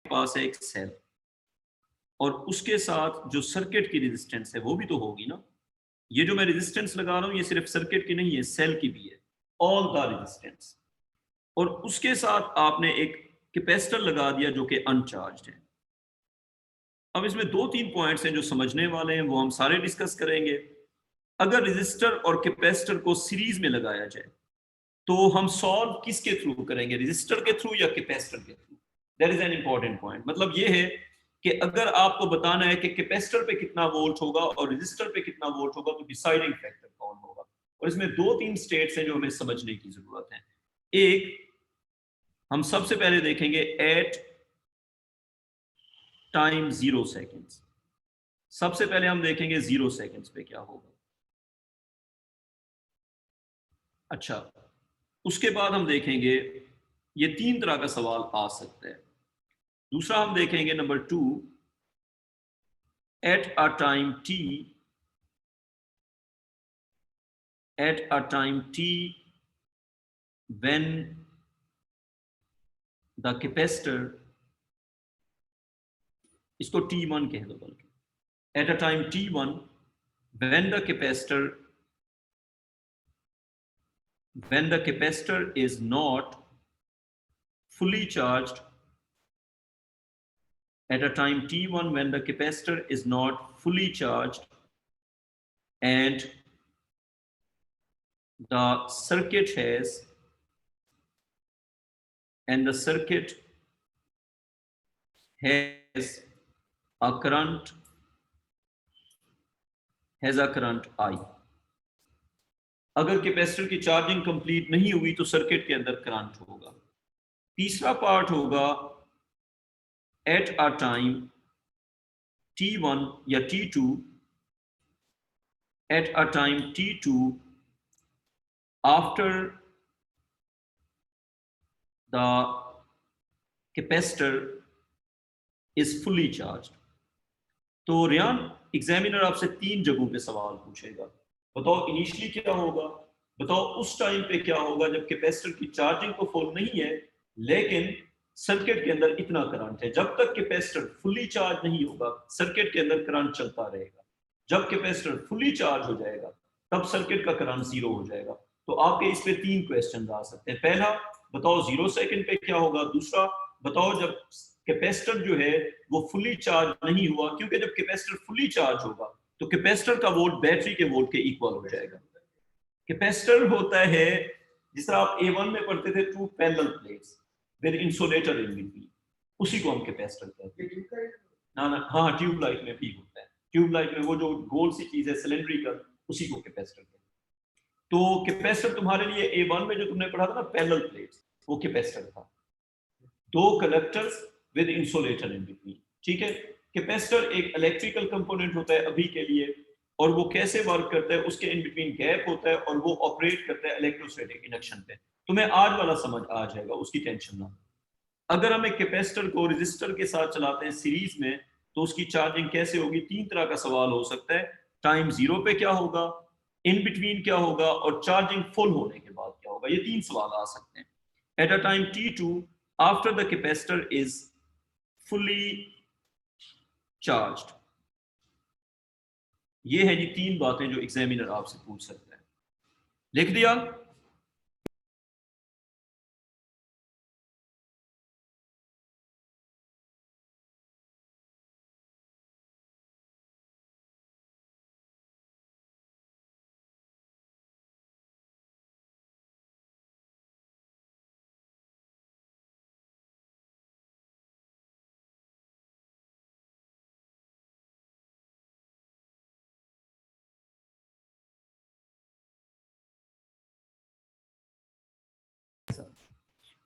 पास है एक सेल और उसके साथ जो सर्किट की रेजिस्टेंस है वो भी तो होगी ना। ये जो मैं रेजिस्टेंस लगा रहा हूं ये सिर्फ सर्किट की नहीं है, सेल की भी है, ऑल द रेजिस्टेंस। और उसके साथ आपने एक कैपेसिटर लगा दिया जो कि अनचार्ज्ड है। अब इसमें दो तीन पॉइंट्स हैं जो समझने वाले हैं, वो हम सारे डिस्कस करेंगे। अगर रेजिस्टर और कैपेसिटर को सीरीज में लगाया जाए तो हम सॉल्व किसके थ्रू करेंगे, रेजिस्टर के थ्रू या कैपेसिटर के through? That is an important point. मतलब ये है कि अगर आपको बताना है कि कैपेसिटर पे कितना वोल्ट होगा और रेजिस्टर पे कितना वोल्ट होगा तो डिसाइडिंग फैक्टर कौन होगा। और इसमें दो तीन स्टेट्स हैं जो हमें समझने की जरूरत है। एक, हम सबसे पहले देखेंगे एट टाइम 0 सेकेंड्स। सबसे पहले हम देखेंगे 0 सेकेंड्स पे क्या होगा। अच्छा, उसके बाद हम देखेंगे, ये तीन तरह का सवाल आ सकता है। दूसरा हम देखेंगे number 2, at a time t, at a time t when the capacitor, इसको t1 कह दो बल्कि, at a time t1 when the capacitor is not fully charged, at a time t1 when the capacitor is not fully charged and the circuit has a current I। अगर capacitor की charging complete नहीं हुई तो circuit के अंदर current होगा। तीसरा part होगा एट अ टाइम t1 या t2, at a time t2 after the capacitor is fully charged. तो रियान, एग्जामिनर आपसे तीन जगहों पे सवाल पूछेगा। बताओ इनिशियली क्या होगा, बताओ उस टाइम पे क्या होगा जब कैपेसिटर की चार्जिंग तो फुल नहीं है लेकिन सर्किट के अंदर इतना करंट है। जब तक कैपेसिटर फुली चार्ज नहीं होगा सर्किट के अंदर करंट चलता रहेगा। जब कैपेसिटर फुली चार्ज हो जाएगा तब सर्किट का करंट 0 हो जाएगा। तो आपके इस पे तीन क्वेश्चन आ सकते हैं। पहला, बताओ 0 सेकंड पे क्या होगा। दूसरा, बताओ जब कैपेसिटर जो है वो फुली चार्ज नहीं हुआ, क्योंकि जब कैपेसिटर फुली चार्ज होगा तो कैपेसिटर का वोल्ट बैटरी के वोल्ट के इक्वल हो जाएगा। कैपेसिटर होता है, जिस तरह आप A1 में पढ़ते थे, two parallel plates with insulator in between, उसी को हम कैपेसिटर कहते हैं। ना ना, हाँ, ट्यूबलाइट में भी होता है। ट्यूबलाइट में वो जो गोल सी चीज है सिलेंड्रिकल, उसी को कैपेसिटर कहते हैं। तो कैपेसिटर तुम्हारे लिए A1 में जो तुमने पढ़ा था ना पैरेलल प्लेट्स, वो कैपेसिटर था, दो conductors with insulator in between. ठीक है, कैपेसिटर एक इलेक्ट्रिकल कंपोनेंट होता है अभी के लिए, और वो कैसे वर्क करता है, उसके इन बिटवीन गैप होता है और वो ऑपरेट करता है इलेक्ट्रोस्टैटिक इंडक्शन पे। तुम्हें आज वाला समझ आ जाएगा, उसकी टेंशन ना। अगर हम एक कैपेसिटर को रेजिस्टर के साथ चलाते हैं सीरीज में तो उसकी चार्जिंग कैसे होगी? तीन तरह का सवाल हो सकता है। टाइम 0 पे क्या होगा, इन बिटवीन क्या होगा, और चार्जिंग फुल होने के बाद क्या होगा। ये तीन सवाल आ सकते हैं। At a time t2 after the capacitor is fully charged। ये है जी तीन बातें जो एग्जामिनर आपसे पूछ सकता है। लिख दिया?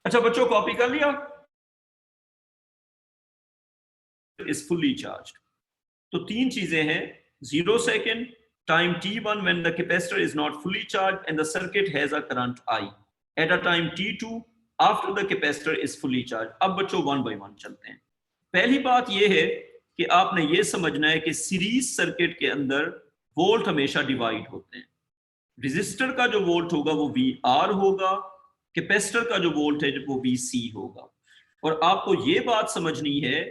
अच्छा बच्चों, कॉपी कर लिया? Is fully charged. तो तीन चीजें हैं, 0 second, time t1 when the capacitor is not fully charged and the circuit has a current I, at a time t2 after the capacitor is fully charged। अब बच्चों one by one चलते हैं। पहली बात यह है कि आपने ये समझना है कि सीरीज सर्किट के अंदर वोल्ट हमेशा डिवाइड होते हैं। रेजिस्टर का जो वोल्ट होगा वो VR होगा, कैपेसिटर का जो वोल्ट है वो VC होगा। और आपको ये बात समझनी है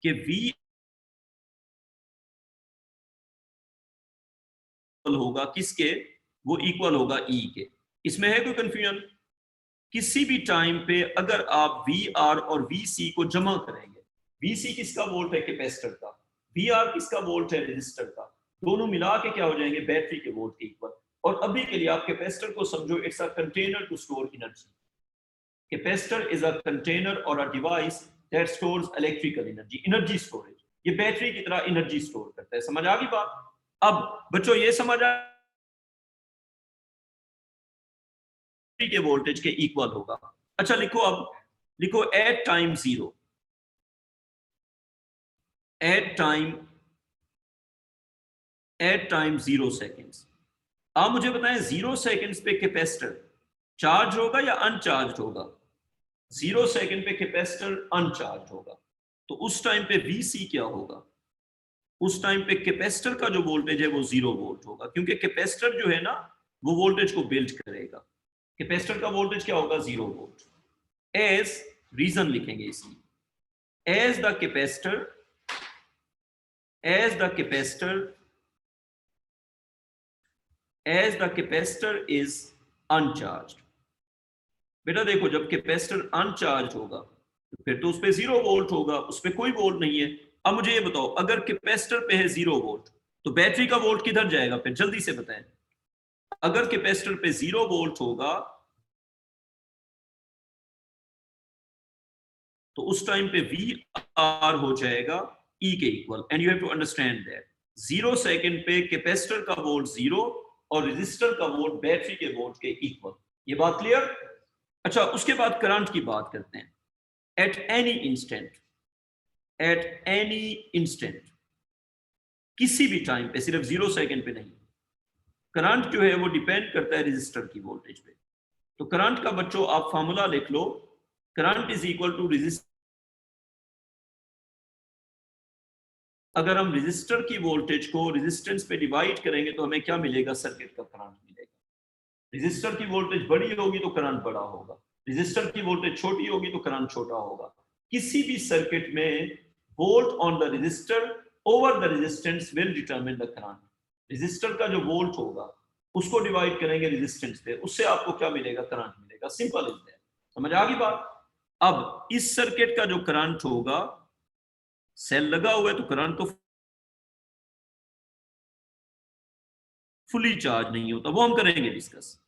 कि V होगा किसके, वो इक्वल होगा E के। इसमें है कोई कंफ्यूजन? किसी भी टाइम पे अगर आप VR और VC को जमा करेंगे, VC किसका वोल्ट है? कैपेसिटर का। VR किसका वोल्ट है? रेजिस्टर का। दोनों मिला के क्या हो जाएंगे? बैटरी के वोल्ट के इक्वल। और अभी के लिए आप कैपेसिटर को समझो, it's a container to store energy. Capacitor is a container और a device that stores electrical energy, energy storage. ये बैटरी की तरह एनर्जी स्टोर करता है। समझ आ गई बात? अब बच्चों ये समझ आ के वोल्टेज के इक्वल होगा। अच्छा लिखो, अब लिखो at time zero, at time 0 seconds. आप मुझे बताएं 0 सेकेंड्स पे कैपेसिटर चार्ज होगा या अनचार्ज होगा? 0 सेकेंड पे कैपेसिटर अनचार्ज होगा, तो उस टाइम पे VC क्या होगा? उस टाइम पे कैपेसिटर का जो वोल्टेज है वो 0 वोल्ट होगा, क्योंकि कैपेसिटर जो है ना वो वोल्टेज को बिल्ड करेगा। कैपेसिटर का वोल्टेज क्या होगा? 0 वोल्ट। एज रीजन लिखेंगे इसलिए, as the capacitor is uncharged. बेटा देखो, जब कैपेसिटर अनचार्ज होगा तो फिर तो उस पे 0 वोल्ट होगा, उस पे कोई वोल्ट नहीं है। अब मुझे ये बताओ, अगर कैपेसिटर पे है 0 वोल्ट तो बैटरी का वोल्ट किधर जाएगा? फिर जल्दी से बताएं। अगर कैपेसिटर पे 0 वोल्ट होगा तो उस टाइम पे VR हो जाएगा E के equal. And you have to understand that 0 second पे कैपेसिटर का वोल्ट 0 और रेजिस्टर का वोल्ट बैटरी के वोल्ट के इक्वल। ये बात क्लियर? अच्छा, उसके बाद करंट की बात करते हैं। एट एनी इंस्टेंट, किसी भी टाइम पे, सिर्फ 0 सेकेंड पे नहीं, करंट जो है वो डिपेंड करता है रेजिस्टर की वोल्टेज पे। तो करंट का बच्चों आप फार्मूला लिख लो, current is equal to resistor. अगर हम रेजिस्टर की वोल्टेज को रेजिस्टेंस पे डिवाइड करेंगे तो हमें क्या मिलेगा? सर्किट का करंट मिलेगा। रेजिस्टर की वोल्टेज बड़ी होगी तो करंट बड़ा होगा, रेजिस्टर की वोल्टेज छोटी होगी तो करंट छोटा होगा। किसी भी सर्किट में volt on the resistor over the resistance will determine the current. Resistor का जो वोल्ट होगा उसको डिवाइड करेंगे रेजिस्टेंस पे, उससे आपको क्या मिलेगा? करंट मिलेगा। Simple is that. समझ आ गई बात? अब इस सर्किट का जो करंट होगा, सेल लगा हुआ है तो करंट तो फुली चार्ज नहीं होता, वो हम करेंगे डिस्कस।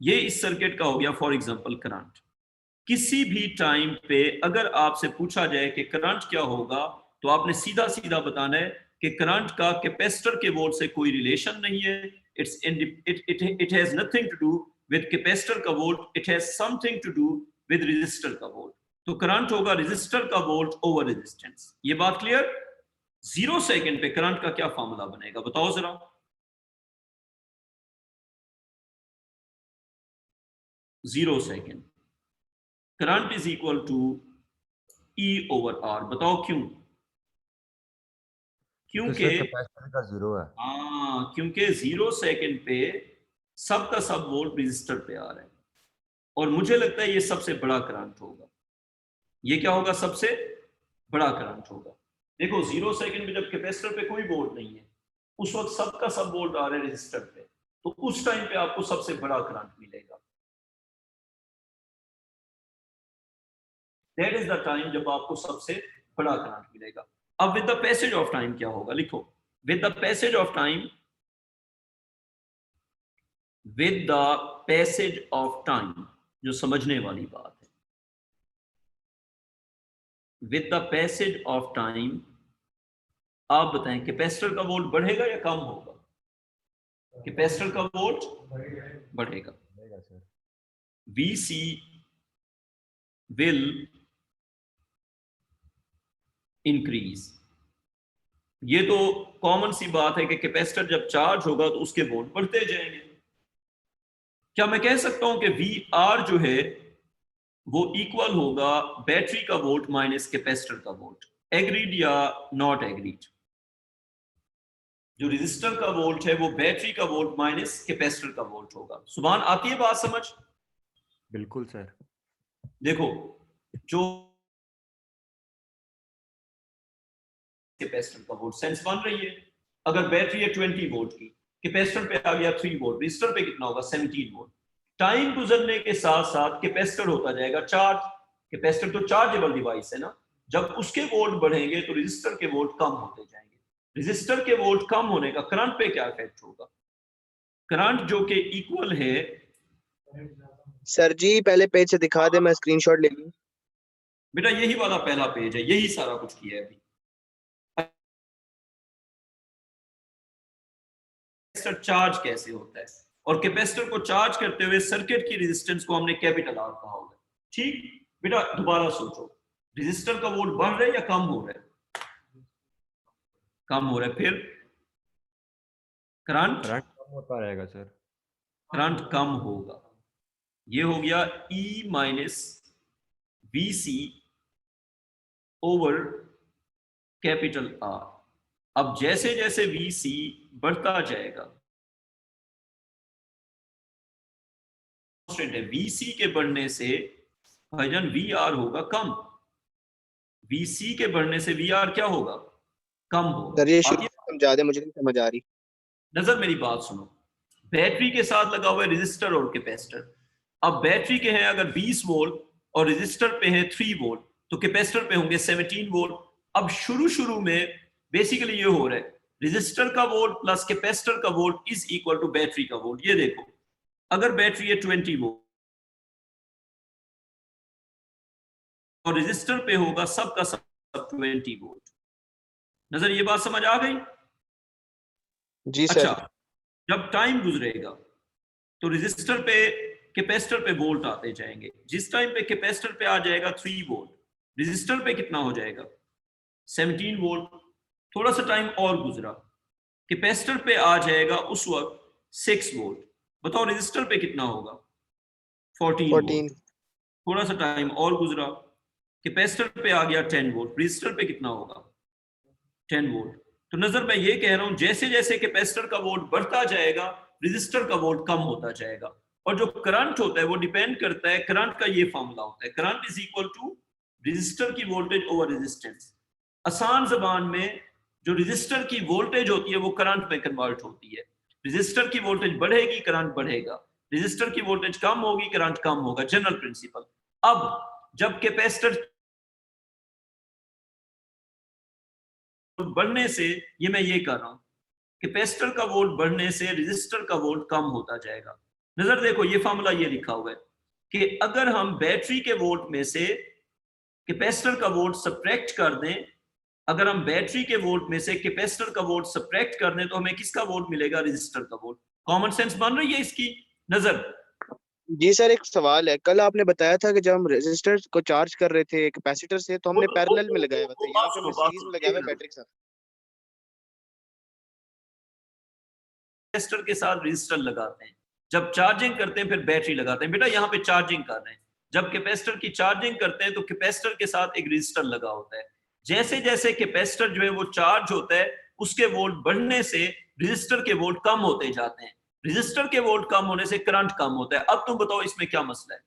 ये इस सर्किट का हो गया फॉर एग्जांपल करंट। किसी भी टाइम पे अगर आपसे पूछा जाए कि करंट क्या होगा, तो आपने सीधा सीधा बताना है कि करंट का कैपेसिटर के वोल्ट से कोई रिलेशन नहीं है। It has nothing to do with capacitor का volt, it has something to do with resistor का वोल्ट। तो करंट होगा रेजिस्टर का वोल्ट ओवर रेजिस्टेंस। ये बात क्लियर? 0 सेकेंड पे करंट का क्या फॉर्मूला बनेगा बताओ जरा? 0 second current is equal to E over R। बताओ क्यों? क्योंकि कैपेसिटर का 0 है। हाँ, क्योंकि 0 सेकेंड पे सबका सब वोल्ट रजिस्टर पे आ रहा है, और मुझे लगता है ये सबसे बड़ा करंट होगा। ये क्या होगा? सबसे बड़ा करंट होगा। देखो 0 सेकेंड में जब कैपेसिटर पे कोई वोल्ट नहीं है, उस वक्त सबका सब वोल्ट आ रहा है रजिस्टर पे, तो उस टाइम पे आपको सबसे बड़ा करंट मिलेगा। दैट इज द टाइम जब आपको सबसे बड़ा करंट मिलेगा। अब with the passage of time क्या होगा? लिखो, with the passage of time, with the passage of time, जो समझने वाली बात है, with the passage of time आप बताएं कैपेसिटर का वोल्ट बढ़ेगा या कम होगा? कैपेसिटर का वोल्ट बढ़ेगा। VC will increase. ये तो कॉमन सी बात है कि कैपेसिटर जब चार्ज होगा तो उसके वोल्ट बढ़ते जाएंगे। क्या मैं कह सकता हूं कि VR जो है वो इक्वल होगा बैटरी का वोल्ट माइनस कैपेसिटर का वोल्ट? एग्रीड या नॉट एग्रीड? जो रेजिस्टर का वोल्ट है वो बैटरी का वोल्ट माइनस कैपेसिटर का वोल्ट होगा। सुभान, आती है बात समझ? बिल्कुल सर। देखो, जो कैपेसिटर का वोल्ट सेंस बन रही है। अगर बैटरी है 20 वोल्ट की, कैपेसिटर पे आ गया 3 वोल्ट, रजिस्टर पे कितना होगा 17 वोल्ट। टाइम गुजरने के साथ साथ कैपेसिटर होता जाएगा चार्ज। कैपेसिटर तो चार्जेबल डिवाइस है ना, जब उसके वोल्ट बढ़ेंगे तो रजिस्टर के वोल्ट कम होते जाएंगे। रजिस्टर के वोल्ट कम होने का करंट पे क्या इफेक्ट होगा? करंट जो कि इक्वल है, सर जी पहले पेज से दिखा दे, मैं स्क्रीनशॉट ले लूं। बेटा यही वाला पहला पेज है, यही सारा कुछ किया है अभी। कैपेसिटर चार्ज कैसे होता है, और कैपेसिटर को चार्ज करते हुए सर्किट की रेजिस्टेंस को हमने कैपिटल आर कहा होगा। ठीक बेटा, दोबारा सोचो, रेजिस्टर का वोल्ट बढ़ रहा है या कम हो रहा है? कम हो रहा है। फिर करंट कम होता रहेगा सर। करंट कम होगा। ये हो गया E minus V C over capital R. अब जैसे जैसे वी सी बढ़ता जाएगा, वीसी के बढ़ने से भाईजान वी आर होगा कम। वीसी के बढ़ने से वी आर क्या होगा? कम होगा। सर ये शुरू से समझा दे, मुझे नहीं समझ आ रही। नजर मेरी बात सुनो, बैटरी के साथ लगा हुआ है रजिस्टर और कैपेसिटर। अब बैटरी के हैं अगर 20 वोल्ट और रजिस्टर पे है 3 वोल्ट, तो कैपेसिटर पे होंगे 17 वोल्ट। अब शुरू में बेसिकली ये हो रहा है, रजिस्टर का वोल्ट प्लस कैपेसिटर का volt is equal to battery का वोल्ट। ये देखो, अगर बैटरी है 20 वोल्ट और रजिस्टर पे होगा सब का सब 20 वोल्ट। नजर ये बात समझ आ गई? जी सर। अच्छा, जब टाइम गुजरेगा तो रजिस्टर पे कैपेसिटर पे वोल्ट आते जाएंगे। जिस टाइम पे कैपेसिटर पे आ जाएगा 3 वोल्ट, रजिस्टर पे कितना हो जाएगा 17 वोल्ट। थोड़ा सा टाइम और गुजरा, कैपेसिटर पे आ जाएगा उस वक्त 6 वोल्ट। बताओ रजिस्टर पे कितना होगा 14 वोल्ट। थोड़ा सा टाइम और गुजरा, कैपेसिटर पे आ गया 10 वोल्ट, रजिस्टर पे कितना होगा 10 वोल्ट। तो नजर मैं ये कह रहा हूं, जैसे जैसे कैपेसिटर का वोल्ट बढ़ता जाएगा रजिस्टर का वोल्ट कम होता जाएगा। और जो करंट होता है वो डिपेंड करता है, करंट का ये फॉर्मूला होता है, current is equal to register की वोल्टेज ओवर रेजिस्टेंस। आसान जबान में जो रजिस्टर की वोल्टेज होती है वो करंट में कन्वर्ट होती है। रजिस्टर की वोल्टेज बढ़ेगी करंट बढ़ेगा, रजिस्टर की वोल्टेज कम होगी करंट कम होगा, जनरल प्रिंसिपल। अब जब कैपेसिटर बढ़ने से, ये मैं ये कर रहा हूं, कैपेसिटर का वोल्ट बढ़ने से रजिस्टर का वोल्ट कम होता जाएगा। नजर देखो, ये फार्मूला ये लिखा हुआ है कि अगर हम बैटरी के वोल्ट में से कैपेसिटर का वोल्ट सब्ट्रैक्ट कर दें, अगर हम बैटरी के वोल्ट में से कैपेसिटर का वोल्ट सब्ट्रैक्ट कर दें तो हमें किसका वोल्ट मिलेगा? रजिस्टर का वोल्ट। कॉमन सेंस बन रही है इसकी? नजर जी सर, एक सवाल है, कल आपने बताया था कि जब हम रेजिस्टर को चार्ज कर रहे थे कैपेसिटर से तो हमने पैरेलल में लगाया हुआ था, यहाँ पे हमने सीरीज में लगाया हुआ है बैटरी के साथ। कैपेसिटर के साथ रजिस्टर लगाते हैं, जब चार्जिंग करते हैं फिर बैटरी लगाते हैं। बेटा यहाँ पे चार्जिंग कर रहे हैं, जब कैपेसिटर की चार्जिंग करते हैं तो कैपेसिटर के साथ एक रजिस्टर लगा होता है। जैसे जैसे कैपेसिटर जो है वो चार्ज होता है, उसके वोल्ट बढ़ने से रजिस्टर के वोल्ट कम होते जाते हैं, रजिस्टर के वोल्ट कम होने से करंट कम होता है। अब तुम बताओ इसमें क्या मसला है?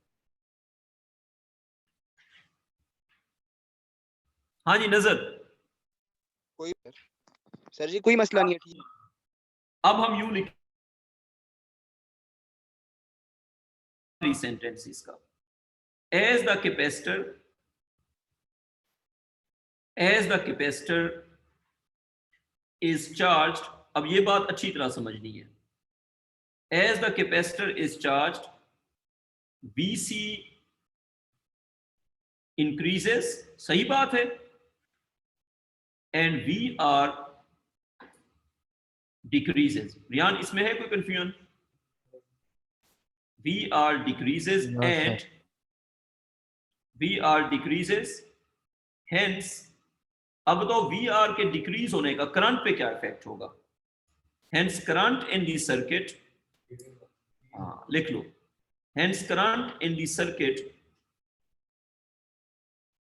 हाँ जी नजर। कोई सर जी कोई मसला नहीं है, ठीक। अब हम यूं लिख सेंटेंसेस का, as the capacitor is charged। अब ये बात अच्छी तरह समझनी है, as the capacitor is charged VC increases, सही बात है, and VR decreases। रियान इसमें है कोई confusion? VR decreases and VR decreases, hence अब तो VR के डिक्रीज होने का करंट पे क्या इफेक्ट होगा? Hence current in the circuit, लिख लो, hence current in the circuit,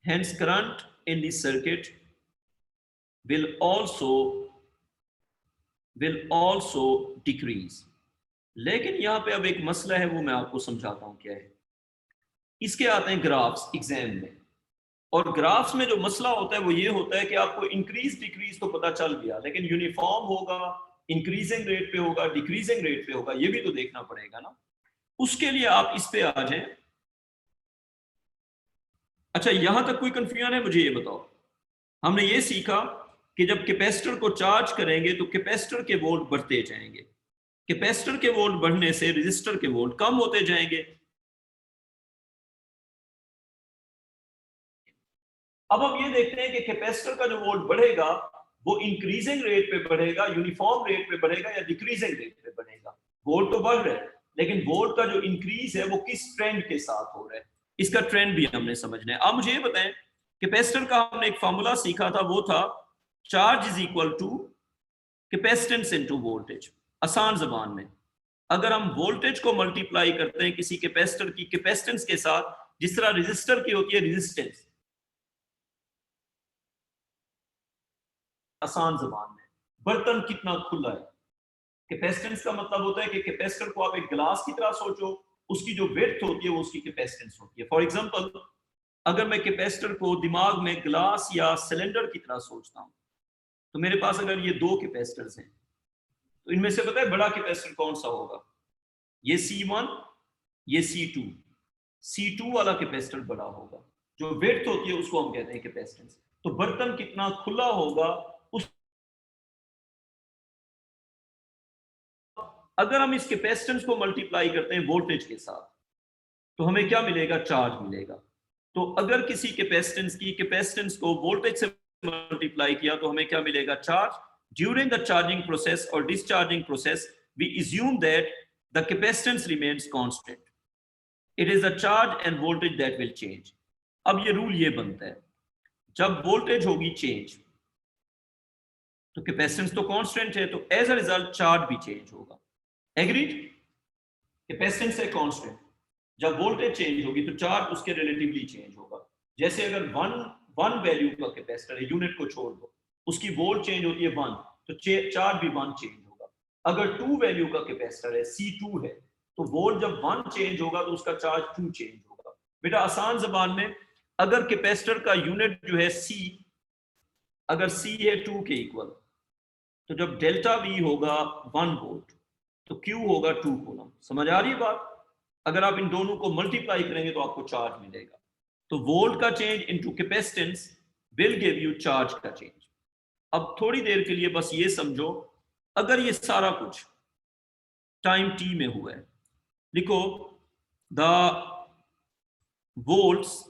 hence current in the circuit will also decrease। लेकिन यहां पे अब एक मसला है, वो मैं आपको समझाता हूं क्या है। इसके आते हैं ग्राफ्स एग्जाम में, और ग्राफ्स में जो मसला होता है वो ये होता है कि आपको इंक्रीज डिक्रीज तो पता चल गया, लेकिन यूनिफॉर्म होगा, इंक्रीजिंग रेट पे होगा, डिक्रीजिंग रेट पे होगा, ये भी तो देखना पड़ेगा ना। उसके लिए आप इस पे आ जाएं। अच्छा, यहां तक कोई कंफ्यूजन है? मुझे ये बताओ। हमने ये सीखा कि जब कैपेसिटर को चार्ज करेंगे तो कैपेसिटर के वोल्ट बढ़ते जाएंगे, कैपेसिटर के वोल्ट बढ़ने से रेजिस्टर के वोल्ट कम होते जाएंगे। अब हम ये देखते हैं कि कैपेसिटर का जो वोल्ट बढ़ेगा वो इंक्रीजिंग रेट पे बढ़ेगा, यूनिफॉर्म रेट पे बढ़ेगा, या डिक्रीजिंग रेट पे बढ़ेगा। वोल्ट तो बढ़ रहा है, लेकिन वोल्ट का जो इंक्रीज है वो किस ट्रेंड के साथ हो रहा है, इसका ट्रेंड भी हमने समझना है। अब मुझे ये बताएं, कैपेसिटर का हमने एक फार्मूला सीखा था, वो था charge is equal to capacitance into voltage. आसान जबान में, अगर हम वोल्टेज को मल्टीप्लाई करते हैं किसी कैपेसिटर की कैपेसिटेंस के साथ, जिस तरह रेजिस्टर की होती है रेजिस्टेंस, आसान जबान में, बर्तन कितना खुला है। कैपेसिटेंस का मतलब होता है कि कैपेसिटर को आप एक गिलास की तरह सोचो, उसकी जो विड्थ होती है वो उसकी कैपेसिटेंस होती है। फॉर एग्जांपल, अगर मैं कैपेसिटर को दिमाग में गिलास या सिलेंडर की तरह सोचता हूं, तो मेरे पास अगर ये दो कैपेसिटर्स हैं, तो इनमें से पता है बड़ा कैपेसिटर कौन सा होगा? ये C1, ये C2। C2 वाला कैपेसिटर बड़ा होगा, जो विड्थ होती है उसको हम कहते हैं कैपेसिटेंस। तो बर्तन कितना खुला होगा उस, अगर हम इस कैपेसिटेंस को मल्टीप्लाई करते हैं वोल्टेज के साथ, तो हमें क्या मिलेगा? चार्ज मिलेगा। तो अगर किसी कैपेसिटेंस को वोल्टेज से मल्टीप्लाई किया तो हमें क्या मिलेगा? Charge. During the charging process और discharging process we assume that the capacitance remains constant. It is the charge and voltage that will change. अब ये रूल ये बनता है, जब वोल्टेज होगी चेंज तो कैपेसिटेंस तो कांस्टेंट है, तो एज अ रिजल्ट चार्ज भी चेंज होगा। एग्रीड? कैपेसिटेंस है कांस्टेंट, जब वोल्टेज चेंज होगी तो चार्ज उसके रिलेटिवली चेंज होगा। जैसे अगर वन वैल्यू का कैपेसिटर है, यूनिट को छोड़ दो, उसकी वोल्ट चेंज होती है 1, तो चार्ज भी 1 चेंज होगा। अगर 2 वैल्यू का कैपेसिटर है, C2 है, तो वोल्ट जब 1 चेंज होगा तो उसका चार्ज 2 चेंज होगा। बेटा आसान जबान में, अगर कैपेसिटर का यूनिट जो है C, अगर C है 2 के इक्वल, तो जब डेल्टा V होगा 1 वोल्ट, तो Q होगा 2 कूलम। समझ आ रही है बात? अगर आप इन दोनों को मल्टीप्लाई करेंगे तो आपको चार्ज मिलेगा। तो वोल्ट का change into capacitance will give you charge का चेंज। अब थोड़ी देर के लिए बस ये समझो, अगर ये सारा कुछ टाइम t में हुआ है, लिखो द वोल्ट्स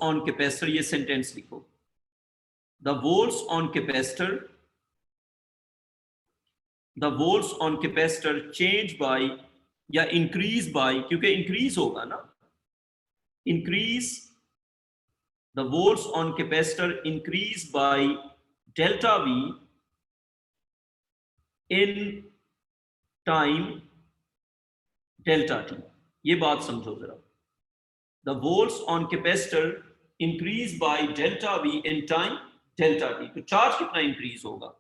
ऑन कैपेसिटर, ये सेंटेंस लिखो, the volts on capacitor change bye या इंक्रीज बाय, क्योंकि इंक्रीज होगा ना, increase, the volts on capacitor increase by delta V in time delta t। ये बात समझो जरा, the volts on capacitor increase by delta V in time delta t। तो charge कितना इंक्रीज होगा?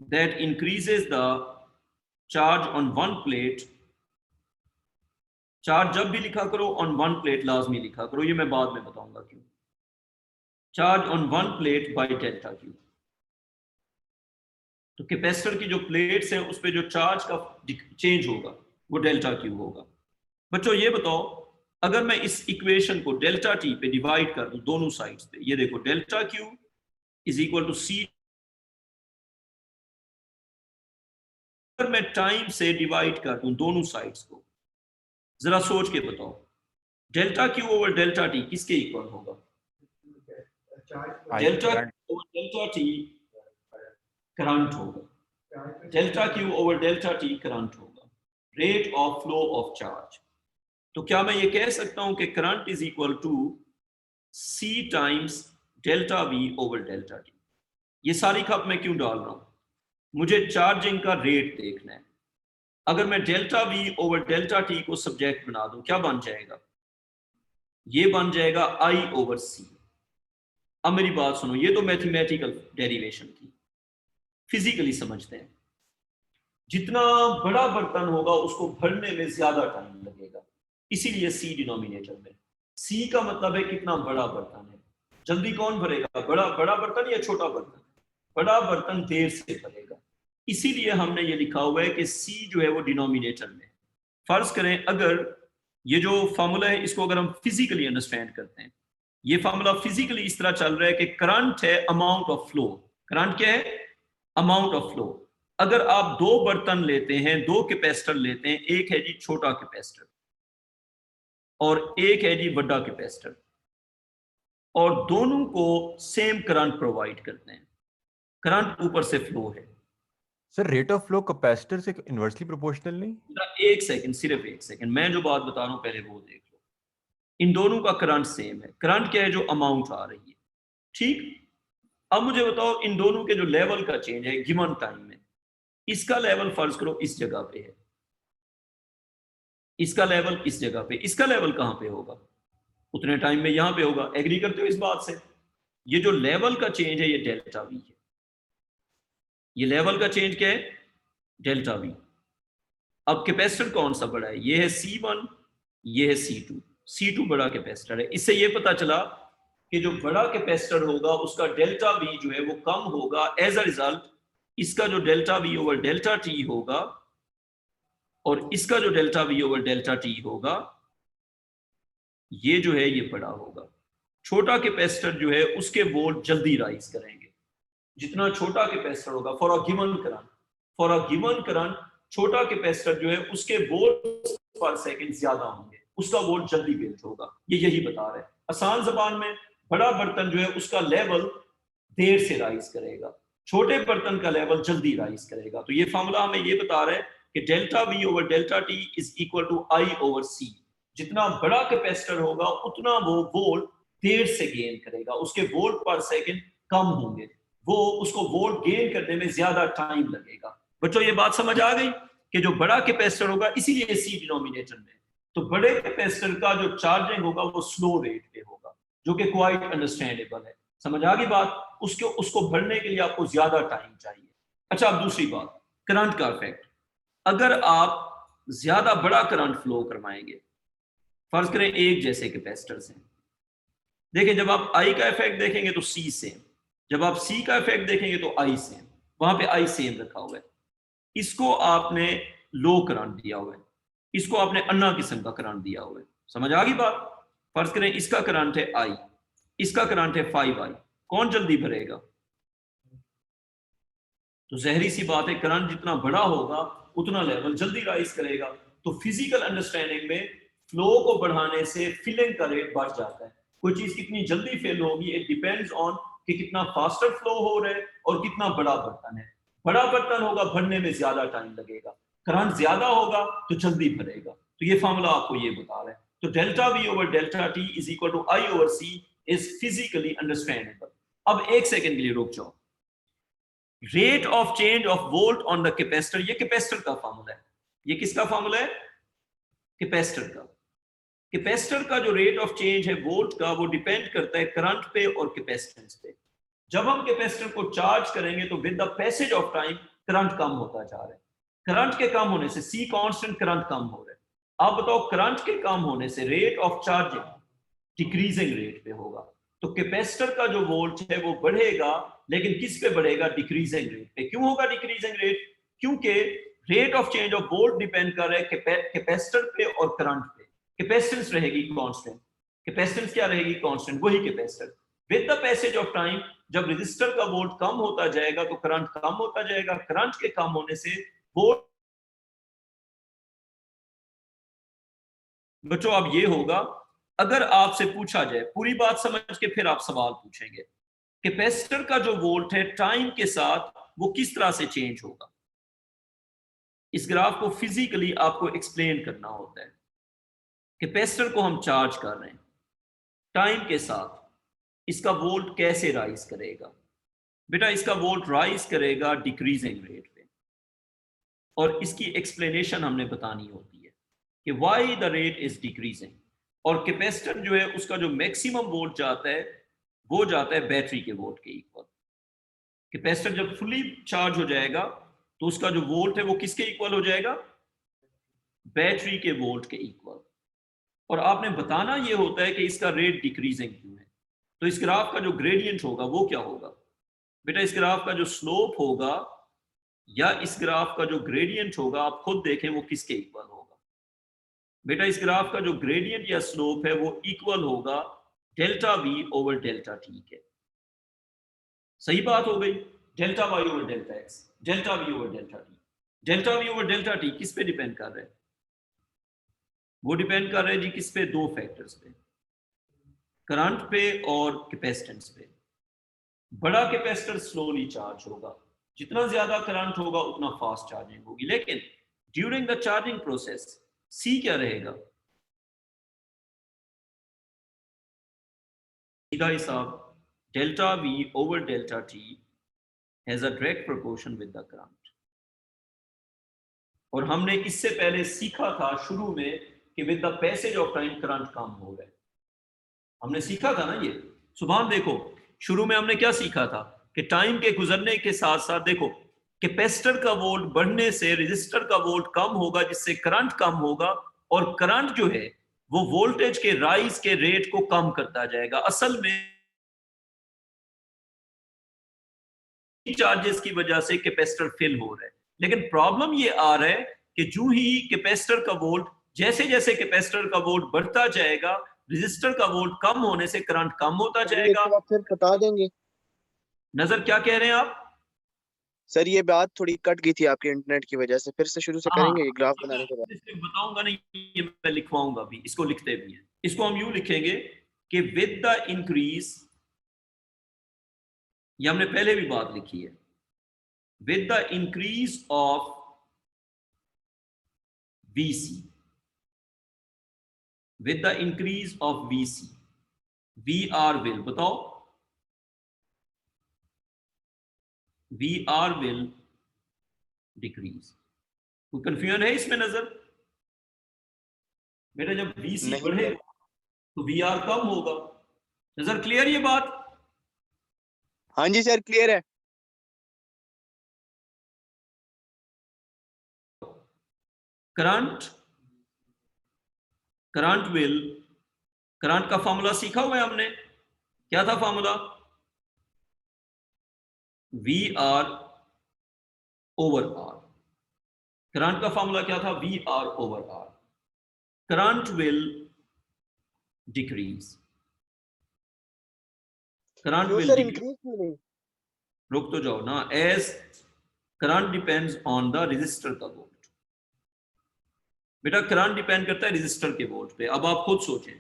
that increases the charge on one plate. Charge जब भी लिखा करो ऑन वन प्लेट लाजमी लिखा करो, ये मैं बाद में बताऊंगा क्यों। Charge on one plate by delta Q. तो कैपेसिटर की जो प्लेट्स हैं उस पे जो चार्ज का चेंज होगा वो डेल्टा क्यू होगा। बच्चों ये बताओ, अगर मैं इस इक्वेशन को डेल्टा टी पे डिवाइड कर दूं दोनों साइड्स पे, ये देखो delta Q is equal to C, अगर मैं टाइम से डिवाइड कर दूं दोनों साइड्स को, जरा सोच के बताओ, delta Q over delta T किसके इक्वल होगा? Delta over delta T current होगा, delta Q over delta T current होगा, rate of flow of charge. तो क्या मैं ये कह सकता हूं कि current is equal to C times delta V over delta T? ये सारी खप मैं क्यों डाल रहा हूं? मुझे चार्जिंग का रेट देखना है। अगर मैं delta V over delta T को सब्जेक्ट बना दूं, क्या बन जाएगा? ये बन जाएगा I ओवर C। अब मेरी बात सुनो, ये तो मैथमेटिकल डेरिवेशन थी, फिजिकली समझते हैं। जितना बड़ा बर्तन होगा उसको भरने में ज्यादा टाइम लगेगा, इसीलिए सी डिनोमिनेटर में। सी का मतलब है कितना बड़ा बर्तन है। जल्दी कौन भरेगा, बड़ा बड़ा बर्तन या छोटा बर्तन? बड़ा बर्तन देर से भरेगा, इसीलिए हमने ये लिखा हुआ है कि सी जो है वो डिनोमिनेटर में। फर्ज करें अगर ये जो फॉर्मूला है इसको अगर हम फिजिकली अंडरस्टैंड करते हैं, ये फॉर्मूला फिजिकली इस तरह चल रहा है कि करंट है अमाउंट ऑफ फ्लो। करंट क्या है? Amount of flow. अगर आप दो बर्तन लेते हैं, दो कैपेसिटर लेते हैं, एक है जी छोटा कैपेसिटर और एक है जी बड़ा कैपेसिटर, और दोनों को सेम करंट प्रोवाइड करते हैं, करंट ऊपर से फ्लो है। Sir rate of flow capacitor से इनवर्सली प्रोपोर्शनल नहीं? एक सेकंड, सिर्फ एक सेकंड, मैं जो बात बता रहा हूं पहले वो देख लो। इन दोनों का करंट सेम है। करंट क्या है? जो अमाउंट आ रही है, ठीक। अब मुझे बताओ इन दोनों के जो लेवल का चेंज है गिवन टाइम में, इसका लेवल फर्ज करो इस जगह पे है, इसका लेवल इस जगह पे, इसका लेवल कहां पे होगा? उतने टाइम में यहां पे होगा। एग्री करते हो इस बात से? ये जो लेवल का चेंज है ये डेल्टा वी है। ये लेवल का चेंज क्या है? Delta we. अब कैपेसिटर कौन सा बड़ा है? ये है C1, ये है C2। C2 बड़ा कैपेसिटर है। इससे ये पता चला कि जो बड़ा कैपेसिटर होगा उसका डेल्टा वी जो है वो कम होगा। एज अ रिजल्ट इसका जो delta V over delta T होगा और इसका जो delta V over delta T होगा ये जो है ये बड़ा होगा। छोटा कैपेसिटर जो है उसके वोल्ट जल्दी राइज करेंगे। जितना छोटा कैपेसिटर होगा फॉर अ गिवन करंट, छोटा कैपेसिटर जो है उसके वोल्ट पर सेकंड ज्यादा होंगे, उसका वोल्ट जल्दी बिल्ड होगा। ये यही बता रहे हैं आसान जबान में। बड़ा बर्तन जो है उसका लेवल देर से राइज करेगा, छोटे बर्तन का लेवल जल्दी राइज करेगा। तो ये फॉर्मूला हमें ये बता रहा है कि delta V over delta T is equal to I over C. जितना बड़ा कैपेसिटर होगा उतना वो वोल्ट देर से गेन करेगा, उसके वोल्ट पर सेकंड कम होंगे, वो उसको वोल्ट गेन करने में ज्यादा टाइम लगेगा। बच्चों ये बात समझ आ गई कि जो बड़ा कैपेसिटर होगा, इसीलिए सी डिनोमिनेटर में, तो बड़े कैपेसिटर का जो चार्जिंग होगा वो स्लो रेट पे होगा, जो कि क्वाइट अंडरस्टैंडेबल है। समझ आ गई बात? उसको भरने के लिए आपको ज्यादा टाइम चाहिए। अच्छा, अब दूसरी बात, करंट का इफेक्ट। अगर आप ज्यादा बड़ा करंट फ्लो करवाएंगे, फर्ज करें एक जैसे कैपेसिटर से, देखें जब आप आई का इफेक्ट देखेंगे तो सी सेम, जब आप सी का इफेक्ट देखेंगे तो आई सेम, वहां पे आई सेम रखा हुआ है। इसको आपने लो करंट दिया हुआ है, इसको आपने अन्ना किस्म का करंट दिया हुआ है। समझ आ गई बात? फर्ज करें इसका करंट है आई, इसका करंट है 5i, कौन जल्दी भरेगा? तो जहरी सी बात है, करंट जितना बड़ा होगा उतना लेवल जल्दी राइज करेगा। तो फिजिकल अंडरस्टैंडिंग में फ्लो को बढ़ाने से फिलिंग का रेट बढ़ जाता है। कोई चीज कितनी जल्दी फिल होगी इट डिपेंड्स ऑन कि कितना फास्टर फ्लो हो रहा है और कितना बड़ा बर्तन है। बड़ा बर्तन होगा भरने में ज्यादा टाइम लगेगा, करंट ज्यादा होगा तो जल्दी भरेगा। तो ये फार्मूला आपको ये बता रहा है। तो delta V over delta T is equal to I over C is physically understandable. अब एक सेकेंड के लिए रुक जाओ। Rate of change of volt on the capacitor, ये कैपेसिटर का फार्मूला है। ये किसका फार्मूला है? कैपेसिटर का। कैपेसिटर का जो रेट ऑफ चेंज है वोल्ट का, वो डिपेंड करता है करंट पे और कैपेसिटेंस पे। जब हम कैपेसिटर को चार्ज करेंगे तो with the passage of time current कम होता जा रहा है। करंट के कम होने से सी कांस्टेंट, करंट कम हो रहा है। आप बताओ करंट के कम होने से rate of charging decreasing rate पे होगा। तो कैपेसिटर का जो वोल्ट है वो बढ़ेगा, लेकिन किस पे बढ़ेगा? डिक्रीजिंग रेट पे। क्यों होगा डिक्रीजिंग रेट? क्योंकि rate of change of volt depend कर रहा है कैपेसिटर पे और करंट पे। कैपेसिटेंस रहेगी कांस्टेंट। कैपेसिटेंस क्या रहेगी? कांस्टेंट, वही capacitor. With the passage of time जब रेजिस्टर का वोल्ट कम होता जाएगा तो करंट कम होता जाएगा। करंट के कम होने से वोल्ट। बच्चों अब ये होगा, अगर आपसे पूछा जाए, पूरी बात समझ के फिर आप सवाल पूछेंगे, कैपेसिटर का जो वोल्ट है टाइम के साथ वो किस तरह से चेंज होगा। इस ग्राफ को फिजिकली आपको एक्सप्लेन करना होता है। कैपेसिटर को हम चार्ज कर रहे हैं, टाइम के साथ इसका वोल्ट कैसे राइज करेगा? बेटा इसका वोल्ट राइज करेगा डिक्रीजिंग रेट पे, और इसकी एक्सप्लेनेशन हमने बतानी होती है कि why the rate is decreasing. और कैपेसिटर जो है उसका जो मैक्सिमम वोल्ट जाता है वो जाता है बैटरी के वोल्ट के इक्वल। कैपेसिटर जब फुली चार्ज हो जाएगा तो उसका जो वोल्ट है वो किसके इक्वल हो जाएगा? बैटरी के वोल्ट के इक्वल। और आपने बताना ये होता है कि इसका रेट डिक्रीजिंग क्यों है। तो इस ग्राफ का जो ग्रेडियंट होगा वो क्या होगा बेटा? इस ग्राफ का जो स्लोप होगा या इस ग्राफ का जो ग्रेडियंट होगा, आप खुद देखें वो किसके इक्वल होगा। बेटा इस ग्राफ का जो ग्रेडियंट या स्लोप है वो इक्वल होगा delta V over delta T के। सही बात हो गई। Delta Y over delta X, delta V over delta T. Delta V over delta T किस पे डिपेंड कर रहे हैं? वो डिपेंड कर रहे हैं जी किस पे? दो फैक्टर्स पे, करंट पे और कैपेसिटेंस पे। बड़ा कैपेसिटर स्लोली चार्ज होगा, जितना ज्यादा करंट होगा उतना फास्ट चार्जिंग होगी, लेकिन during the charging process see क्या रहेगा? सीधा हिसाब, delta V over delta T has a direct proportion with the current. और हमने इससे पहले सीखा था शुरू में कि with the passage of time current कम हो रहा है। हमने सीखा था ना ये। सुभान देखो, शुरू में हमने क्या सीखा था कि टाइम के गुजरने के साथ साथ देखो कैपेसिटर का वोल्ट बढ़ने से रेजिस्टर का वोल्ट कम होगा, जिससे करंट कम होगा, और करंट जो है वो वोल्टेज के राइज के रेट को कम करता जाएगा। असल में चार्जेस की वजह से कैपेसिटर फिल हो रहा है, लेकिन प्रॉब्लम ये आ रहा है कि जो ही कैपेसिटर का वोल्ट, जैसे जैसे कैपेसिटर का वोल्ट बढ़ता जाएगा, रेजिस्टर का वोल्ट कम होने से करंट कम होता जाएगा। आप फिर बता देंगे नजर क्या कह रहे हैं आप? सर? ये बात थोड़ी कट गई थी आपके इंटरनेट की वजह से, फिर से शुरू से हाँ, करेंगे ये ग्राफ बनाने के बाद। बताऊंगा नहीं, ये मैं लिखवाऊंगा भी, इसको लिखते भी हैं। इसको हम यूं लिखेंगे कि विद द इंक्रीज, ये हमने पहले भी बात लिखी है, with the increase of VC, with the increase of VC, VR will, बताओ, VR will decrease। कोई कंफ्यूजन है इसमें नजर? बेटा जब VC बढ़ेगा तो VR कम होगा। नजर क्लियर ये बात? हाँ जी सर, क्लियर है। करंट, करंट विल, करंट का फॉर्मूला सीखा हुआ है हमने, क्या था formula? VR over R। Current का फॉर्मूला क्या था? VR over R। Current will decrease, current will increase. रुक तो जाओ ना। As current depends on the resistor का वोल्ट। बेटा करंट डिपेंड करता है रेजिस्टर के वोल्ट पे। अब आप खुद सोचें,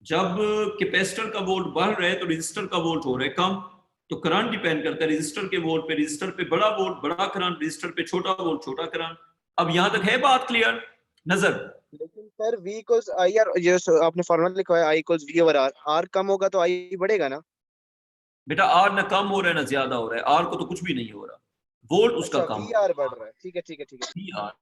जब कैपेसिटर का वोल्ट बढ़ रहा है तो रेजिस्टर का वोल्ट हो रहा है कम, तो करंट डिपेंड करता है रेजिस्टर के वोल्ट पे। रेजिस्टर पे बड़ा वोल्ट बड़ा करंट, रेजिस्टर पे छोटा वोल्ट छोटा करंट। अब यहां तक है बात क्लियर? नजर, लेकिन sir V equals I R, जो आपने फॉर्मूला लिखा है I equals V over R, R कम होगा तो I बढ़ेगा ना? बेटा आर ना कम हो रहा है ना ज्यादा हो रहा है, आर को तो कुछ भी नहीं हो रहा, वोल्ट उसका अच्छा, कम हो VR बढ़ रहा है। ठीक है ठीक है ठीक है। रहा है।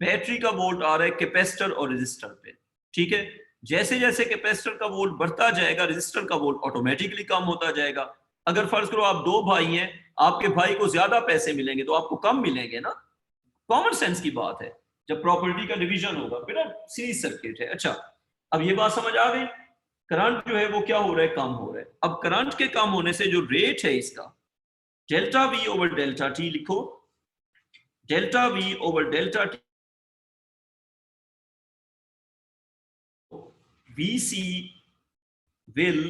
बैटरी का वोल्ट आ रहा है कैपेसिटर और रेजिस्टर पे, ठीक है। जैसे जैसे कैपेसिटर का वोल्ट बढ़ता जाएगा, रेजिस्टर का वोल्ट ऑटोमेटिकली कम होता जाएगा। अगर फर्ज करो आप दो भाई हैं, आपके भाई को ज्यादा पैसे मिलेंगे तो आपको कम मिलेंगे ना। कॉमन सेंस की बात है, जब प्रॉपर्टी का डिवीजन होगा। बेटा सीरीज सर्किट है। अच्छा, अब ये बात समझ आ गई, करंट जो है वो क्या हो रहा है? कम हो रहा है। अब करंट के कम होने से जो रेट है इसका, delta V over delta T लिखो, delta V over delta T VC will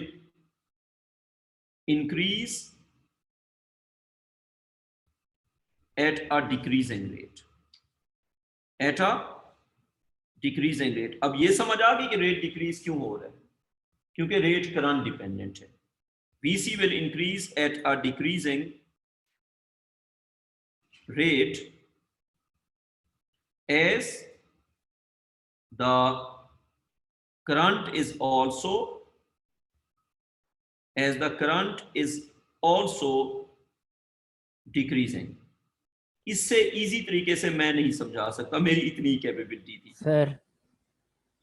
increase at a decreasing rate, at a decreasing rate। अब ये समझ आ गई कि रेट डिक्रीज क्यों हो रहा है? क्योंकि रेट करंट डिपेंडेंट है। VC will increase at a decreasing rate as the current is also decreasing। इससे इजी तरीके से मैं नहीं समझा सकता, मेरी इतनी कैपेबिलिटी थी। सर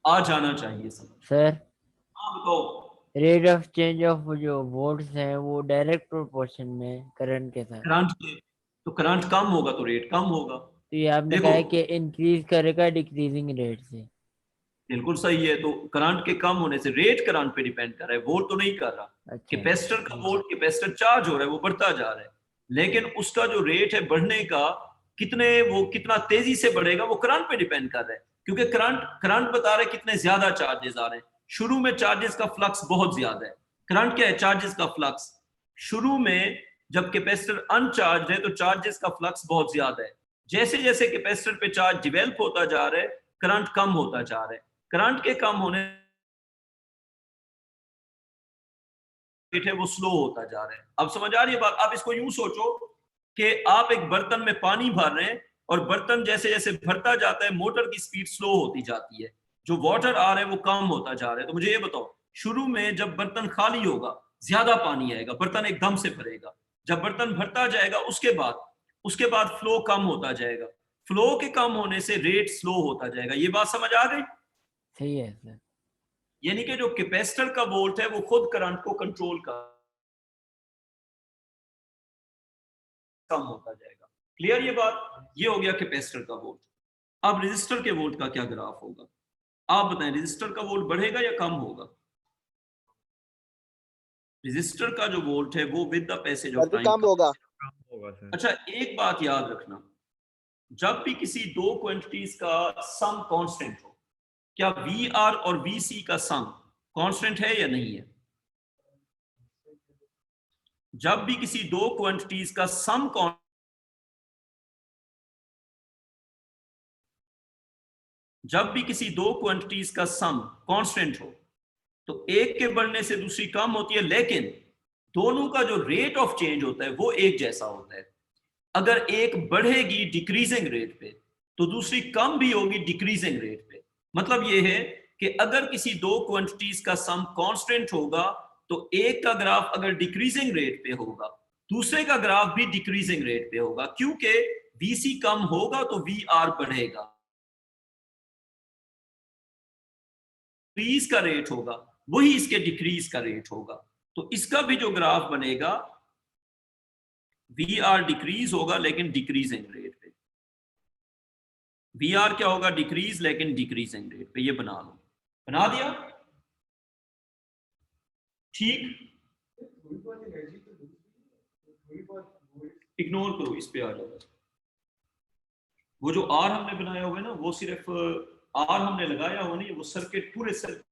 आ जाना चाहिए समझ। सर हाँ बताओ। रेट ऑफ चेंज ऑफ जो वोल्ट्स हैं वो डायरेक्ट प्रोपोर्शन में करंट के साथ। करंट तो करंट कम होगा तो रेट कम होगा। तो ये आपने देखो कहा है कि इंक्रीज करेगा डिक्रीजिंग रेट से। बिल्कुल सही है, तो करंट के कम होने से रेट करंट पे डिपेंड कर रहा है, वोल्ट तो नहीं कर रहा। अच्छा कैपेसिटर का वोल्ट, कैपेसिटर चार्ज हो रहा है, वो बढ़ता जा रहा है, लेकिन उसका जो रेट है बढ़ने का, कितना तेजी से बढ़ेगा वो करंट पे डिपेंड कर रहा है, क्योंकि करंट बता रहे कितने ज्यादा चार्जेस आ रहे हैं। शुरू में चार्जेस का फ्लक्स बहुत ज्यादा है। करंट क्या है? चार्जेस का फ्लक्स। शुरू में जब कैपेसिटर अनचार्ज है तो चार्जेस का फ्लक्स बहुत ज्यादा है। जैसे जैसे कैपेसिटर पे चार्ज डिवेल्प होता जा रहा है, करंट कम होता जा रहा है। करंट के कम होने है वो स्लो होता जा रहा है। अब समझ आ रही है बात? आप इसको यूं सोचो कि आप एक बर्तन में पानी भर रहे हैं और बर्तन जैसे जैसे भरता जाता है मोटर की स्पीड स्लो होती जाती है, जो वाटर आ रहा है वो कम होता जा रहा है। तो मुझे ये बताओ, शुरू में जब बर्तन खाली होगा ज्यादा पानी आएगा, बर्तन एकदम से भरेगा। जब बर्तन भरता जाएगा उसके बाद फ्लो कम होता जाएगा। फ्लो के कम होने से रेट स्लो होता जाएगा। ये बात समझ आ गई? सही है सर। यानी कि जो कैपेसिटर का वोल्ट है वो खुद करंट को कंट्रोल कर कम होता जाएगा। क्लियर ये बात? ये हो गया कैपेसिटर का वोल्ट। अब रेजिस्टर के वोल्ट का क्या ग्राफ होगा? आप बताएं, रेजिस्टर का वोल्ट बढ़ेगा या कम होगा? रेजिस्टर का जो वोल्ट है वो with the passage of time कम होगा। अच्छा, एक बात याद रखना, जब भी किसी दो क्वांटिटीज का सम कांस्टेंट हो, क्या वी आर और वी सी का सम कांस्टेंट है या नहीं है? जब भी किसी दो क्वांटिटीज का सम जब भी किसी दो क्वांटिटीज का सम कांस्टेंट हो तो एक के बढ़ने से दूसरी कम होती है, लेकिन दोनों का जो रेट ऑफ चेंज होता है वो एक जैसा होता है। अगर एक बढ़ेगी डिक्रीजिंग रेट पे तो दूसरी कम भी होगी डिक्रीजिंग रेट पे। मतलब ये है कि अगर किसी दो क्वांटिटीज का सम कांस्टेंट होगा तो एक का ग्राफ अगर डिक्रीजिंग रेट पे होगा, दूसरे का ग्राफ भी डिक्रीजिंग रेट पे होगा, क्योंकि वीसी कम होगा तो वी आर बढ़ेगा। इंक्रीज का रेट होगा वही इसके डिक्रीज का रेट होगा। तो इसका भी जो ग्राफ बनेगा वी आर डिक्रीज होगा लेकिन डिक्रीजिंग रेट पे। वी आर क्या होगा? डिक्रीज लेकिन डिक्रीजिंग रेट पे। ये बना लो, बना दिया? ठीक, इग्नोर करो, इस पे आ जाओ। वो जो आर हमने बनाया हुआ है ना, वो सिर्फ आर हमने लगाया हुआ नहीं, वो सर्किट पूरे सर्किट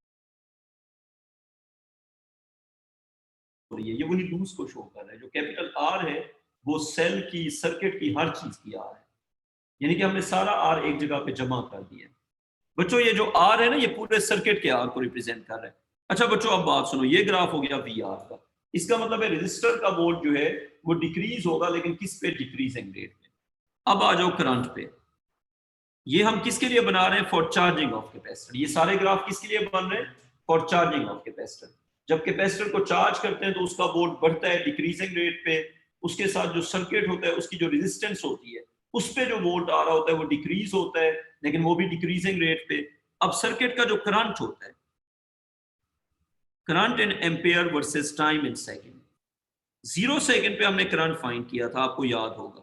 ये वही लूज को शो कर रहा है। जो कैपिटल आर है वो सेल की, सर्किट की, हर चीज की आर है, यानी कि हमने सारा आर एक जगह पे जमा कर दिया। बच्चों ये जो आर है ना, ये पूरे सर्किट के आर को रिप्रेजेंट कर रहा है। अच्छा बच्चों अब बात सुनो, ये ग्राफ हो गया वी आर का। इसका मतलब है रेजिस्टर का वोल्ट जो है वो डिक्रीज होगा, लेकिन किस पे? डिक्रीजिंग रेट पे। अब आ जाओ करंट पे। ये हम किसके लिए बना रहे हैं? For charging of capacitor. ये सारे ग्राफ किसके लिए बन रहे हैं? For charging of capacitor. जब कैपेसिटर को चार्ज करते हैं तो उसका वोल्ट बढ़ता है डिक्रीजिंग रेट पे, उसके साथ जो सर्किट होता है उसकी जो रेजिस्टेंस होती है उस पे जो वोल्ट आ रहा होता है वो डिक्रीज होता है, लेकिन वो भी डिक्रीजिंग रेट पे। अब सर्किट का जो करंट होता है, current in ampere versus time in second. 0 second पे हमने करंट फाइंड किया था, आपको याद होगा,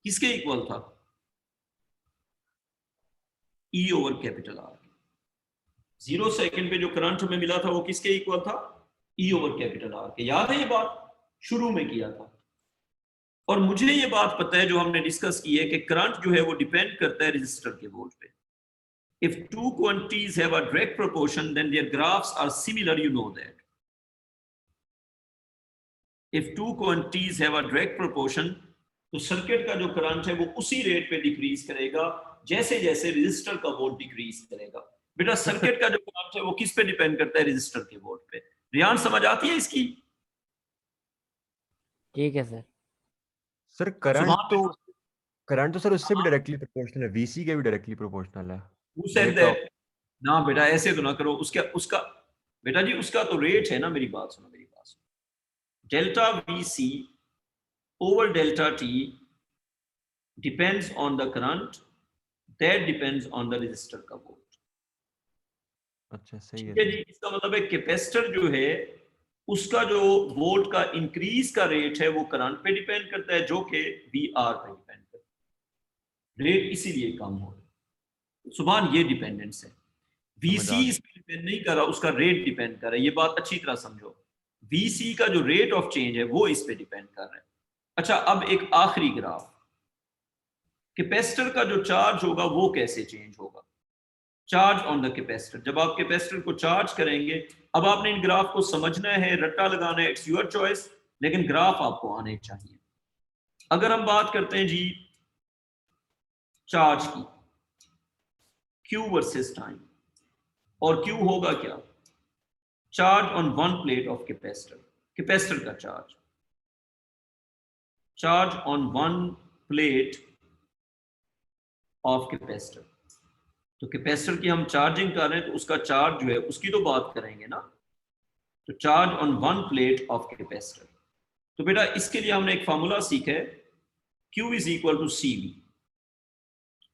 किसके इक्वल था? ई ओवर कैपिटल आर। 0 सेकंड पे जो करंट हमें मिला था वो किसके इक्वल था? ई ओवर कैपिटल आर के। याद है ये बात? शुरू में किया था। और मुझे ये बात पता है जो हमने डिस्कस की है कि करंट जो है वो डिपेंड करता है रेजिस्टर के वोल्ट पे। If two quantities have a direct proportion, then their graphs are similar, you know that. If two quantities have a direct proportion, तो सर्किट का जो करंट है वो उसी रेट पे डिक्रीज करेगा जैसे जैसे रेजिस्टर का वोल्ट डिक्रीज करेगा। बेटा सर्किट का जो करंट है वो किस पे डिपेंड करता है? रेजिस्टर के वोल्ट पे। रियान समझ आती है इसकी? ठीक है सर। सर करंट तो सर उससे भी डायरेक्टली प्रोपोर्शनल है, वीसी के भी डायरेक्टली प्रोपोर्शनल है। Who said that? ना बेटा ऐसे तो ना करो। उसका बेटा जी उसका तो रेट है ना। मेरी बात सुनो। Delta VC over delta T depends on the current that depends on the resistor का वोल्ट। अच्छा सही ठीक है है। जी। इसका मतलब है कैपेसिटर जो है उसका जो वोल्ट का इंक्रीज का रेट है वो करंट पे डिपेंड करता है, जो कि वी आर पे डिपेंड करता है। रेट इसीलिए कम हो रहा है। सुभान, ये डिपेंडेंस है। वीसी इस पे डिपेंड नहीं कर रहा, उसका रेट डिपेंड कर रहा है। ये बात अच्छी तरह समझो। वीसी का जो रेट ऑफ चेंज है वो इस पे डिपेंड कर रहा है। अच्छा, अब एक आखिरी ग्राफ, कैपेसिटर का जो चार्ज होगा वो कैसे चेंज होगा। चार्ज ऑन द कैपेसिटर, जब आप कैपेसिटर को चार्ज करेंगे, अब आपने इन ग्राफ को समझना है, रट्टा लगाना है, इट्स योर चॉइस, लेकिन ग्राफ आपको आने चाहिए। अगर हम बात करते हैं जी चार्ज की, Q वर्सेस टाइम, और Q होगा क्या, charge on one plate of capacitor, capacitor का charge, charge on one plate of capacitor. तो कैपेसिटर की हम चार्जिंग कर रहे हैं, तो उसका चार्ज जो है उसकी तो बात करेंगे ना। तो charge on one plate of capacitor, तो बेटा इसके लिए हमने एक फार्मूला सीखा है, Q is equal to CV,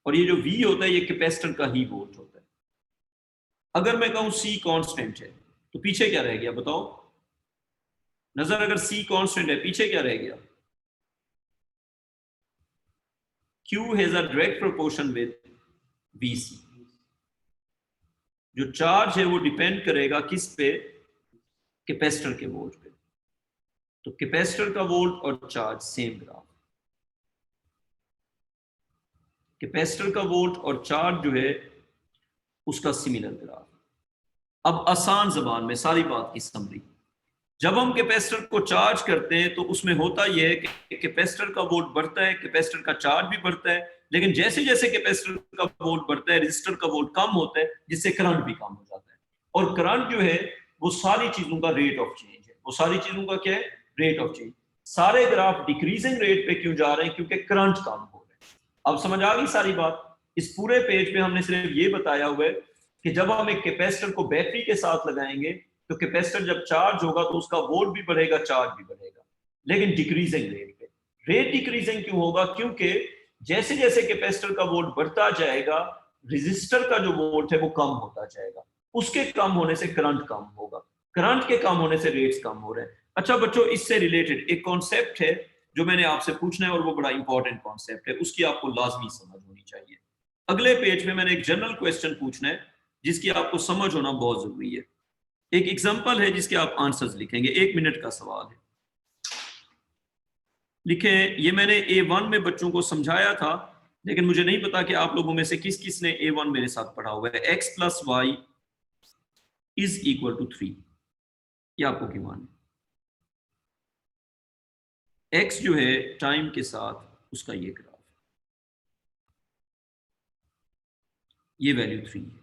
और ये जो V होता है ये कैपेसिटर का ही वोल्ट होता है। अगर मैं कहूं C कांस्टेंट है, तो पीछे क्या रह गया बताओ नजर, अगर C कांस्टेंट है पीछे क्या रह गया, Q has a direct proportion with VC। जो चार्ज है वो डिपेंड करेगा किस पे, कैपेसिटर के वोल्ट पे। तो कैपेसिटर का वोल्ट और चार्ज सेम ग्राफ, कैपेसिटर का वोल्ट और चार्ज जो है उसका सिमिलर ग्राफ। अब आसान जबान में सारी बात की समरी, जब हम कैपेसिटर को चार्ज करते हैं तो उसमें होता यह है कि कैपेसिटर का वोल्ट बढ़ता है, कैपेसिटर का चार्ज भी बढ़ता है, लेकिन जैसे जैसे कैपेसिटर का वोल्ट बढ़ता है रेजिस्टर का वोल्ट कम होता है, जिससे करंट भी कम हो जाता है। और करंट जो है वो सारी चीजों का रेट ऑफ चेंज है। वो सारी चीजों का क्या है, रेट ऑफ चेंज। सारे ग्राफ डिक्रीजिंग रेट पे क्यों जा रहे हैं, क्योंकि करंट कम हो रहा है। अब समझ आ गई सारी बात। इस पूरे पेज पे हमने सिर्फ ये बताया हुआ है कि जब हम एक कैपेसिटर को बैटरी के साथ लगाएंगे तो कैपेसिटर जब चार्ज होगा तो उसका वोल्ट भी बढ़ेगा, चार्ज भी बढ़ेगा, लेकिन डिक्रीजिंग रेट पे। रेट डिक्रीजिंग क्यों होगा, क्योंकि जैसे जैसे कैपेसिटर का वोल्ट बढ़ता जाएगा रेजिस्टर का जो वोल्ट है वो कम होता जाएगा, उसके कम होने से करंट कम होगा, करंट के कम होने से रेट्स कम हो रहे हैं। अच्छा बच्चों, इससे रिलेटेड एक कॉन्सेप्ट है जो मैंने आपसे पूछना है और वो बड़ा इंपॉर्टेंट कॉन्सेप्ट है, उसकी आपको लाजमी समझ होनी चाहिए। अगले पेज में मैंने एक जनरल क्वेश्चन पूछना है जिसकी आपको समझ होना बहुत जरूरी है। एक एग्जांपल है जिसके आप आंसर्स लिखेंगे, 1 मिनट का सवाल है। लिखें, ये मैंने A1 में बच्चों को समझाया था, लेकिन मुझे नहीं पता कि आप लोगों में से किस किस ने A1 मेरे साथ पढ़ा हुआ है। x plus y is equal to 3, ये आपको क्यों माने, x जो है टाइम के साथ उसका ये ग्राफ, ये वैल्यू 3 है।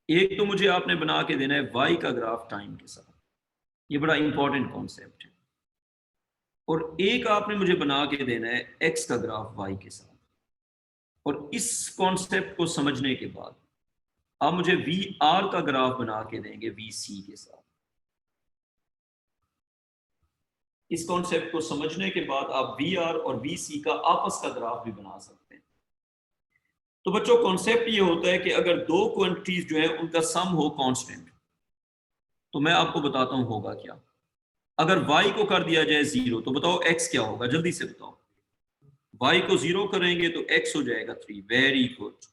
एक तो मुझे आपने बना के देना है y का ग्राफ टाइम के साथ, ये बड़ा इंपॉर्टेंट कॉन्सेप्ट है, और एक आपने मुझे बना के देना है x का ग्राफ y के साथ। और इस कॉन्सेप्ट को समझने के बाद आप मुझे VR का ग्राफ बना के देंगे VC के साथ। इस कॉन्सेप्ट को समझने के बाद आप VR और VC का आपस का ग्राफ भी बना सकते हैं। तो बच्चों कॉन्सेप्ट ये होता है कि अगर दो क्वांटिटीज जो है उनका सम हो कांस्टेंट, तो मैं आपको बताता हूं होगा क्या। अगर y को कर दिया जाए 0 तो बताओ x क्या होगा, जल्दी से बताओ। y को 0 करेंगे तो x हो जाएगा 3, वेरी गुड।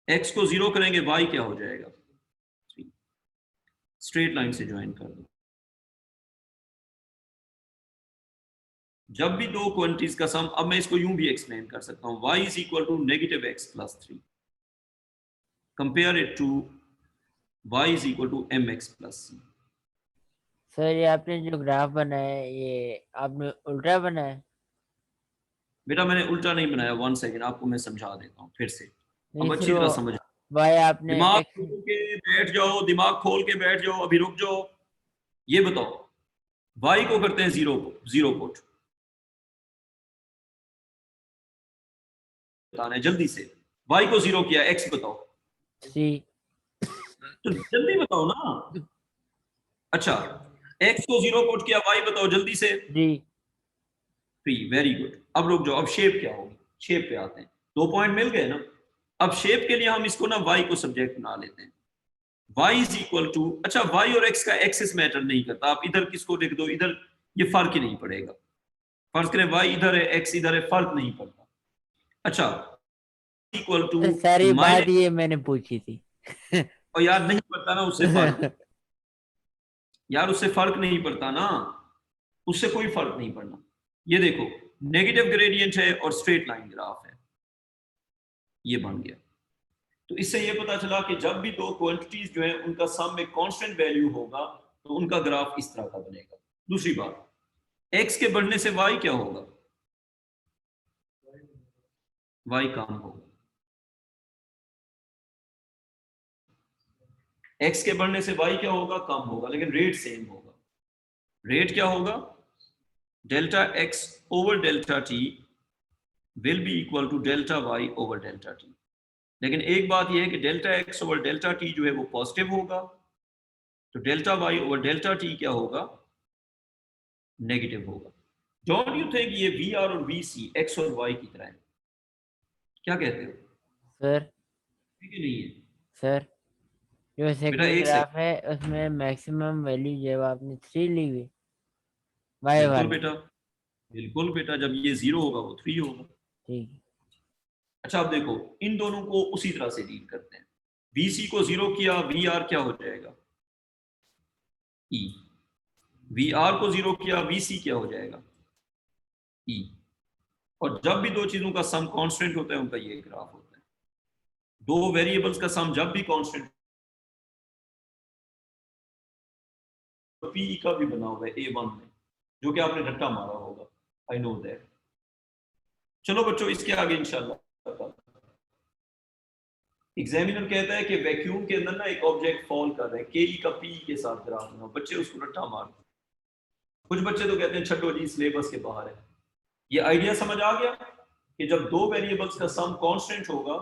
x को 0 करेंगे y क्या हो जाएगा 3। स्ट्रेट लाइन से ज्वाइन कर दो। जब भी दो क्वांटिटीज का सम, अब मैं इसको यूं भी एक्सप्लेन कर सकता हूं, y is equal to -x plus 3, compare it to y is equal to mx plus c। Sir ये आपने जो ग्राफ बनाया है ये आपने उल्टा बनाया? बेटा मैंने उल्टा नहीं बनाया, 1 सेकेंड आपको मैं समझा देता हूं फिर से, नहीं अब सर, अच्छी तरह समझ। वाई आपने दिमाग x खोल के बैठ जाओ, दिमाग खोल के बैठ जाओ, अभी रुक जाओ। ये बताओ y को करते हैं 0 पुट, बताना है जल्दी से। y को 0 किया, x बताओ, c। तो जल्दी बताओ ना। अच्छा, x को 0 पुट किया, y बताओ जल्दी से। d। 3, very good. अब रुक जाओ, अब शेप क्या होगी, शेप पे आते हैं। 2 पॉइंट मिल गए ना। अब शेप के लिए हम इसको ना y को सब्जेक्ट बना लेते हैं। y इज इक्वल टू, अच्छा y और x का एक्सिस मैटर नहीं करता, आप इधर किसको लिख दो इधर, ये फर्क ही नहीं पड़ेगा। फर्ज करें y इधर है x इधर है, फर्क नहीं पड़ता। अच्छा इक्वल टू सारी बात ये मैंने पूछी थी। और यार नहीं पड़ता ना उससे फर्क, यार उससे फर्क नहीं पड़ता ना, उससे कोई फर्क नहीं पड़ना। ये देखो नेगेटिव ग्रेडियंट है और स्ट्रेट लाइन ग्राफ है, ये बन गया। तो इससे ये पता चला कि जब भी दो क्वांटिटीज जो है उनका सम में कांस्टेंट वैल्यू होगा तो उनका ग्राफ इस तरह का बनेगा। दूसरी बात, x के बढ़ने से y क्या होगा, y कम होगा। x के बढ़ने से y क्या होगा, कम होगा, लेकिन रेट सेम होगा। रेट क्या होगा, delta x over delta t will be equal to delta y over delta t। लेकिन एक बात यह है कि delta x over delta t जो है वो पॉजिटिव होगा, तो delta y over delta t क्या होगा, नेगेटिव होगा। डोंट यू थिंक ये VR और VC x और y की तरह है, क्या कहते हो सर ठीक है नहीं है सर जो बेटा, सेकंड एक ग्राफ है उसमें मैक्सिमम वैल्यू जब आपने 3 ली हुई y बिल्कुल वाली, बेटा, बिल्कुल बेटा, जब ये 0 होगा वो 3 होगा। ठीक है। अच्छा अब देखो इन दोनों को उसी तरह से डील करते हैं। VC को 0 किया, VR क्या हो जाएगा, E। VR को 0 किया, VC क्या हो जाएगा, E। और जब भी दो चीजों का सम कांस्टेंट होता है उनका ये ग्राफ होता है। दो वेरिएबल्स का सम जब भी कांस्टेंट, PE का भी बना हुआ है A1 में, जो कि आपने रट्टा मारा होगा, आई नो दैट। चलो बच्चों इसके आगे इंशाल्लाह एग्जामिनर कहता है कि वैक्यूम के अंदर ना एक ऑब्जेक्ट फॉल कर रहा है, KE का PE के साथ ग्राफ बनाओ, बच्चे उसको रट्टा मारते। कुछ बच्चे तो कहते हैं छठो जी सिलेबस के बाहर है। ये आइडिया समझ आ गया कि जब दो वेरिएबल्स का सम कांस्टेंट होगा